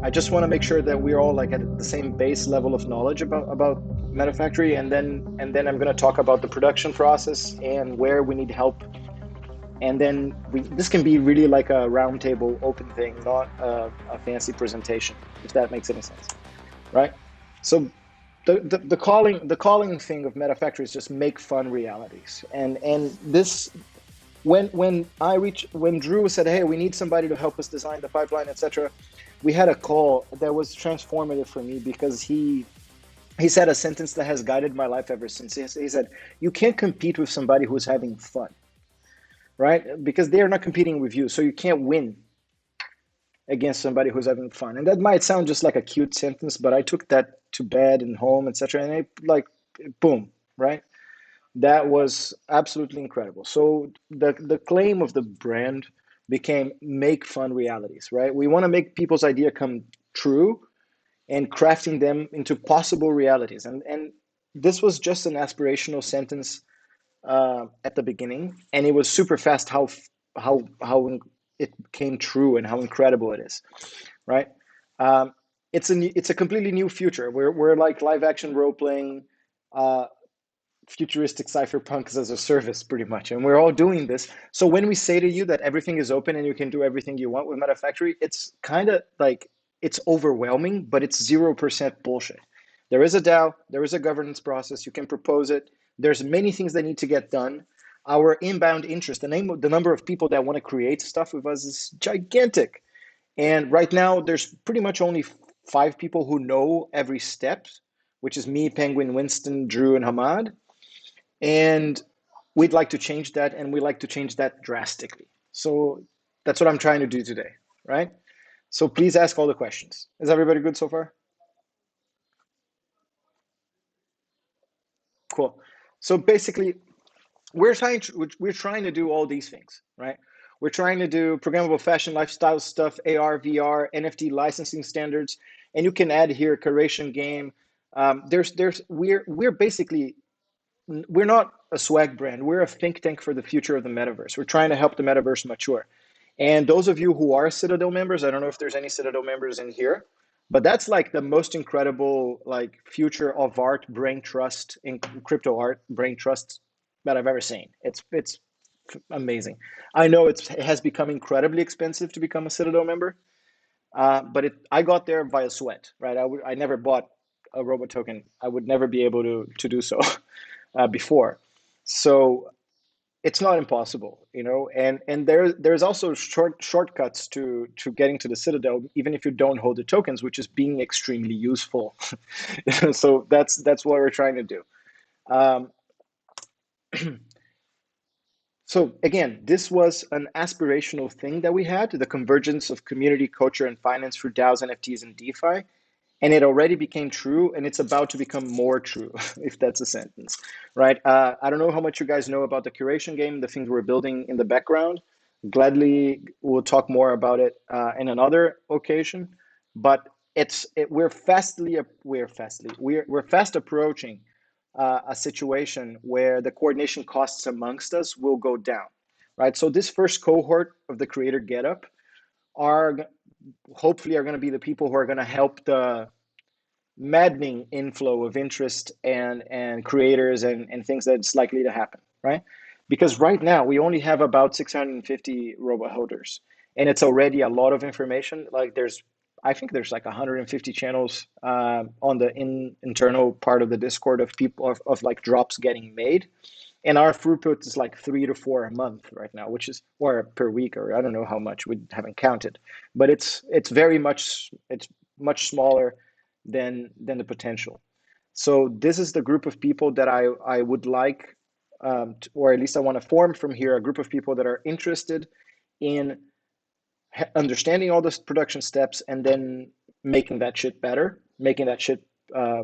I just want to make sure that we're all like at the same base level of knowledge about MetaFactory, and then I'm going to talk about the production process and where we need help. And then this can be really like a roundtable open thing, not a fancy presentation, if that makes any sense, right? So the calling thing of MetaFactory is just make fun realities. And this when Drew said, hey, we need somebody to help us design the pipeline, etc., we had a call that was transformative for me because he said a sentence that has guided my life ever since. He said, you can't compete with somebody who's having fun, right? Because they are not competing with you, so you can't win against somebody who's having fun. And that might sound just like a cute sentence, but I took that to bed and home, etc., and it like boom, right? That was absolutely incredible. So the claim of the brand became make fun realities, right? We want to make people's idea come true and crafting them into possible realities. And this was just an aspirational sentence at the beginning, and it was super fast how it came true and how incredible it is, right? Um, it's a completely new future. We're like live action role playing. Futuristic cypherpunks as a service pretty much, and we're all doing this. So when we say to you that everything is open and you can do everything you want with MetaFactory, it's kind of like it's overwhelming, but it's 0% bullshit. There is a DAO, there is a governance process, you can propose it, there's many things that need to get done. Our inbound interest, the number of people that want to create stuff with us is gigantic. And right now there's pretty much only 5 people who know every step, which is me, Penguin, Winston, Drew, and Hamad. And we'd like to change that, and we like to change that drastically. So that's what I'm trying to do today, right? So please ask all the questions. Is everybody good so far? Cool. So basically, we're trying to do all these things, right? We're trying to do programmable fashion, lifestyle stuff, AR, VR, NFT licensing standards, and you can add here curation game. We're basically we're not a swag brand. We're a think tank for the future of the metaverse. We're trying to help the metaverse mature. And those of you who are Citadel members, I don't know if there's any Citadel members in here, but that's like the most incredible like future of art, brain trust in crypto art, brain trust that I've ever seen. It's amazing. I know it has become incredibly expensive to become a Citadel member, but I got there via sweat, right? I never bought a robot token. I would never be able to do so before. So it's not impossible, and there's also shortcuts to getting to the Citadel, even if you don't hold the tokens, which is being extremely useful. So that's what we're trying to do. Um, so again, this was an aspirational thing that we had, the convergence of community, culture, and finance through DAOs, NFTs, and DeFi. And it already became true, and it's about to become more true, if that's a sentence, right? I don't know how much you guys know about the curation game, the things we're building in the background. Gladly, we'll talk more about it in another occasion. But we're fast approaching a situation where the coordination costs amongst us will go down, right? So this first cohort of the creator getup are hopefully are going to be the people who are going to help the maddening inflow of interest and creators and things that's likely to happen, right? Because right now we only have about 650 robot holders, and it's already a lot of information. Like I think there's like 150 channels on the internal part of the Discord of people of like drops getting made, and our throughput is like 3 to 4 a month right now, which is or per week, or I don't know how much, we haven't counted, but it's much smaller than the potential. So this is the group of people that I would like, or at least I want to form from here, a group of people that are interested in understanding all the production steps and then making that shit better, making that shit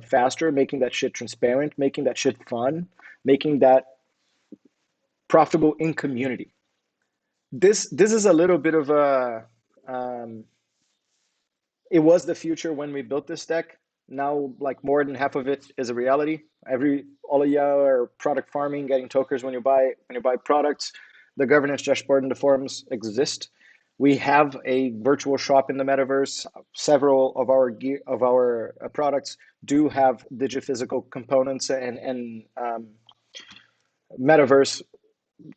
faster, making that shit transparent, making that shit fun, making that profitable in community. This is a little bit of a it was the future when we built this deck. Now, like more than half of it is a reality. All of you are product farming, getting tokens when you buy products. The governance dashboard and the forums exist. We have a virtual shop in the metaverse. Several of our products do have digiphysical components and metaverse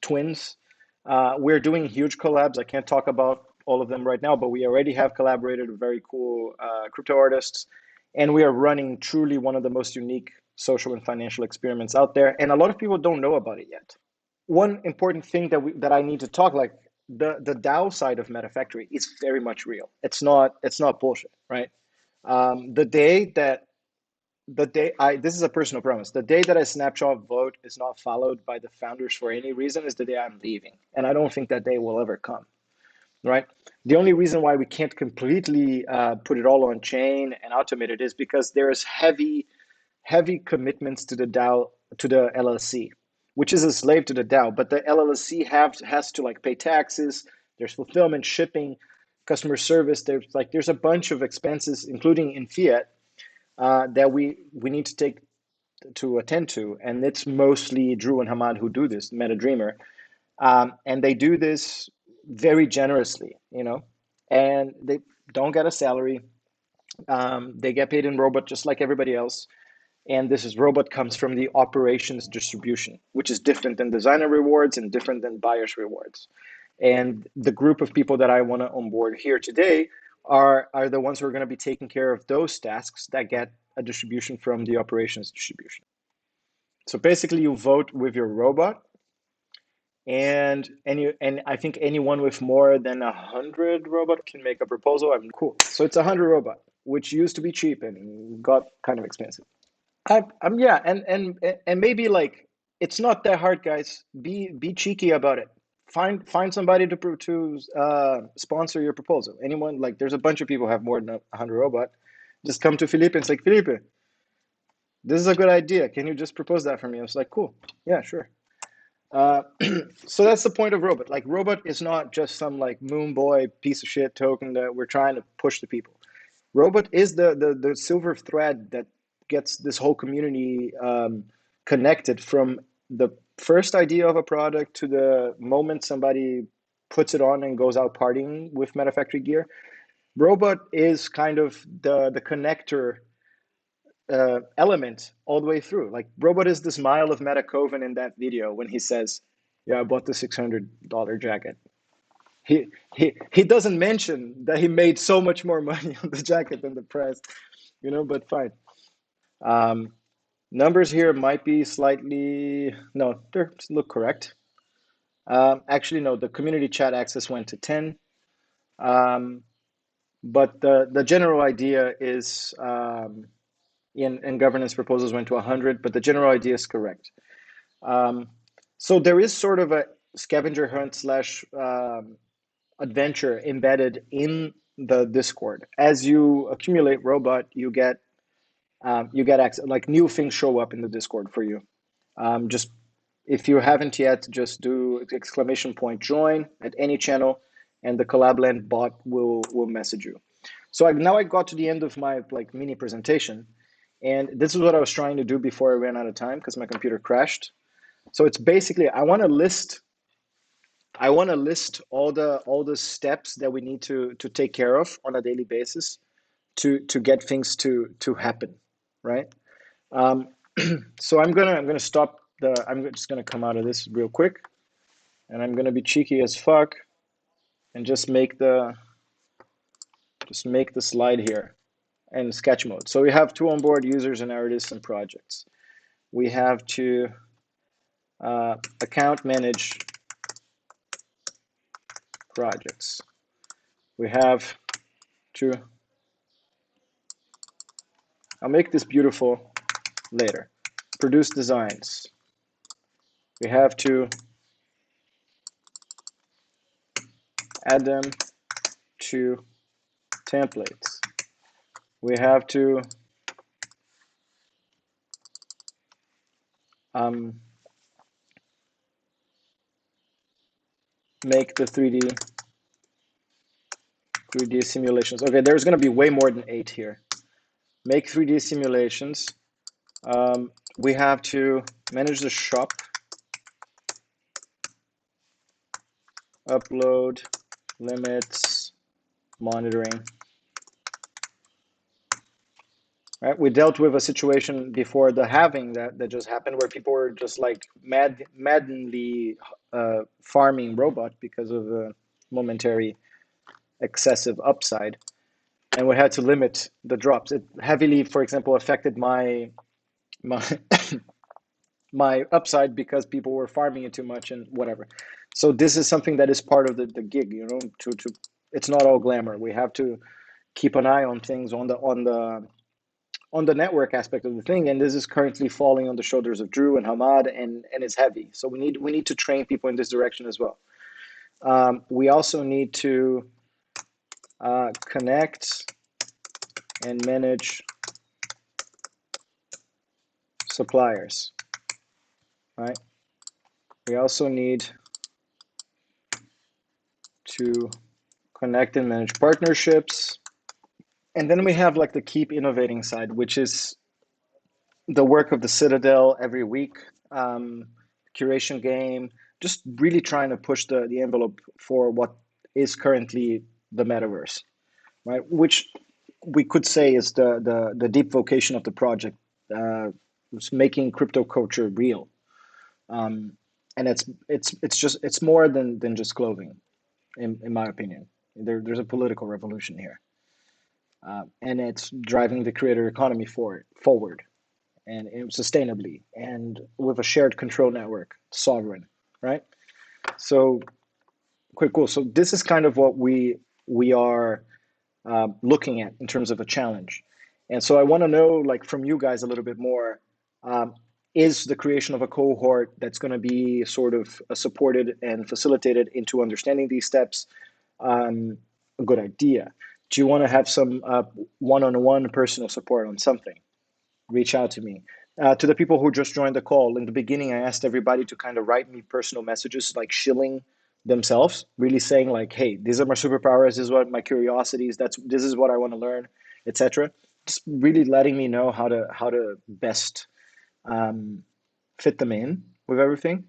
twins. We're doing huge collabs. I can't talk about all of them right now, but we already have collaborated with very cool crypto artists, and we are running truly one of the most unique social and financial experiments out there. And a lot of people don't know about it yet. One important thing that I need to talk, like the DAO side of MetaFactory is very much real. It's not bullshit, right? The day that the day I this is a personal promise. The day that a snapshot vote is not followed by the founders for any reason is the day I'm leaving, and I don't think that day will ever come. Right? The only reason why we can't completely put it all on chain and automate it is because there is heavy commitments to the DAO, to the LLC, which is a slave to the DAO. But the LLC has to like pay taxes. There's fulfillment, shipping, customer service. There's a bunch of expenses, including in fiat, that we need to take to attend to, and it's mostly Drew and Hamad who do this, Meta Dreamer, and they do this very generously, and they don't get a salary. They get paid in robot just like everybody else. And this is robot comes from the operations distribution, which is different than designer rewards and different than buyers rewards. And the group of people that I want to onboard here today are the ones who are going to be taking care of those tasks that get a distribution from the operations distribution. So basically, you vote with your robot, and I think anyone with more than 100 robot can make a proposal. I'm cool. So it's 100 robot, which used to be cheap and got kind of expensive. I'm yeah, and maybe like it's not that hard, guys. Be cheeky about it. Find somebody to sponsor your proposal. Anyone, like there's a bunch of people who have more than 100 robot. Just come to Felipe and say, Felipe, this is a good idea. Can you just propose that for me? I was like, cool. Yeah, sure. Uh, so that's the point of robot. Like robot is not just some like moon boy piece of shit token that we're trying to push to people. Robot is the silver thread that gets this whole community connected from the first idea of a product to the moment somebody puts it on and goes out partying with MetaFactory gear. Robot is kind of the connector element all the way through. Like Robot is the smile of Meta Coven in that video when he says, "Yeah, I bought the $600 jacket." He doesn't mention that he made so much more money on the jacket than the price, but fine. Um, Numbers here might be slightly, no, they look correct. Actually, no, the community chat access went to 10. Um, but the general idea is in governance proposals went to 100, but the general idea is correct. So there is sort of a scavenger hunt slash adventure embedded in the Discord. As you accumulate robot, you get access, like new things show up in the Discord for you. Just if you haven't yet, just do exclamation point join at any channel, and the Collabland bot will message you. So now I got to the end of my like mini presentation, and this is what I was trying to do before I ran out of time because my computer crashed. So it's basically I want to list all the steps that we need to take care of on a daily basis to get things to happen, right? Um, so I'm gonna stop the. I'm just gonna come out of this real quick, and I'm gonna be cheeky as fuck, and just make the slide here in sketch mode. So we have to onboard users and artists and projects. We have to account manage projects. We have to. I'll make this beautiful later. Produce designs. We have to add them to templates. We have to make the 3D simulations. Okay, there's going to be way more than 8 here. Make 3D simulations. We have to manage the shop, upload limits monitoring. Right? We dealt with a situation before the halving that just happened where people were just like maddenly farming robot because of a momentary excessive upside, and we had to limit the drops. It heavily, for example, affected my my upside because people were farming it too much and whatever. So this is something that is part of the gig, you know. To it's not all glamour. We have to keep an eye on things on the network aspect of the thing, and this is currently falling on the shoulders of Drew and Hamad, and it's heavy. So we need to train people in this direction as well. We also need to connect and manage suppliers, right? We also need to connect and manage partnerships. And then we have like the keep innovating side, which is the work of the Citadel every week, curation game, just really trying to push the envelope for what is currently the metaverse, right? Which we could say is the deep vocation of the project, it's making crypto culture real. And it's more than just clothing, in my opinion. There's a political revolution here, and it's driving the creator economy forward, and sustainably, and with a shared control network, sovereign, right? So, quite cool. So this is kind of what we are looking at in terms of a challenge. And so I want to know, like, from you guys a little bit more. Is the creation of a cohort that's going to be sort of supported and facilitated into understanding these steps a good idea? Do you want to have some one-on-one personal support on something? Reach out to me. To the people who just joined the call, in the beginning, I asked everybody to kind of write me personal messages, like shilling themselves, really saying like, "Hey, these are my superpowers. This is what my curiosities. This is what I want to learn, etc." Just really letting me know how to best fit them in with everything.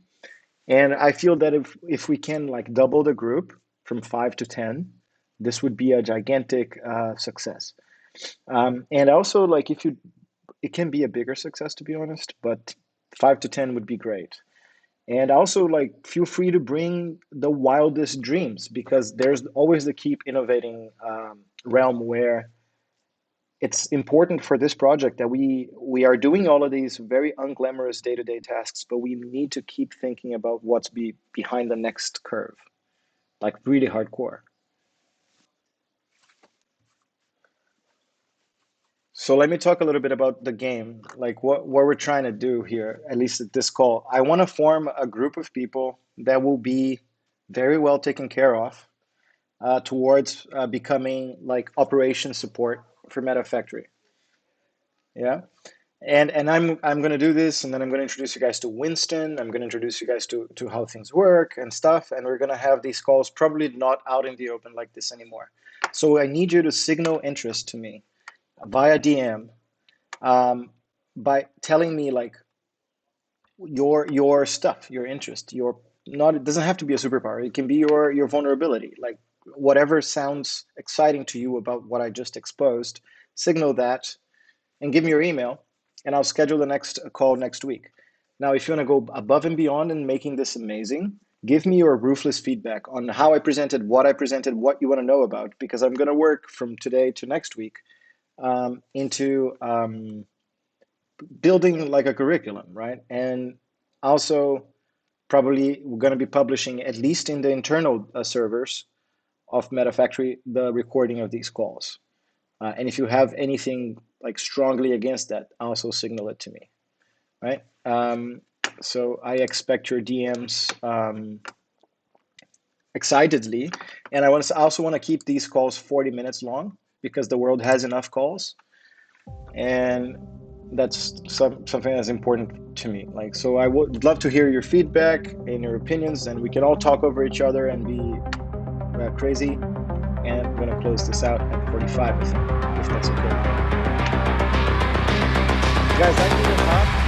And I feel that if we can like double the group from 5 to 10, this would be a gigantic success. And also, like, it can be a bigger success, to be honest, but 5 to 10 would be great. And also, like, feel free to bring the wildest dreams, because there's always the keep innovating realm where it's important for this project that we are doing all of these very unglamorous day-to-day tasks, but we need to keep thinking about what's behind the next curve, like really hardcore. So let me talk a little bit about the game, like what we're trying to do here, at least at this call. I want to form a group of people that will be very well taken care of towards becoming like operation support for MetaFactory. Yeah. And I'm going to do this, and then I'm going to introduce you guys to Winston. I'm going to introduce you guys to how things work and stuff. And we're going to have these calls probably not out in the open like this anymore. So I need you to signal interest to me via DM, by telling me like your stuff, your interest, your not. It doesn't have to be a superpower. It can be your vulnerability, like whatever sounds exciting to you about what I just exposed. Signal that and give me your email, and I'll schedule the next call next week. Now, if you want to go above and beyond in making this amazing, give me your ruthless feedback on how I presented, what you want to know about, because I'm going to work from today to next week into building like a curriculum, right? And also, probably we're going to be publishing, at least in the internal servers of MetaFactory, the recording of these calls. And if you have anything like strongly against that, also signal it to me, right? So I expect your DMs excitedly. And I also want to keep these calls 40 minutes long, because the world has enough calls. And that's something that's important to me. Like, so I would love to hear your feedback and your opinions, and we can all talk over each other and be crazy. And I'm going to close this out at 45, I think, if that's okay. Guys, I need a lot.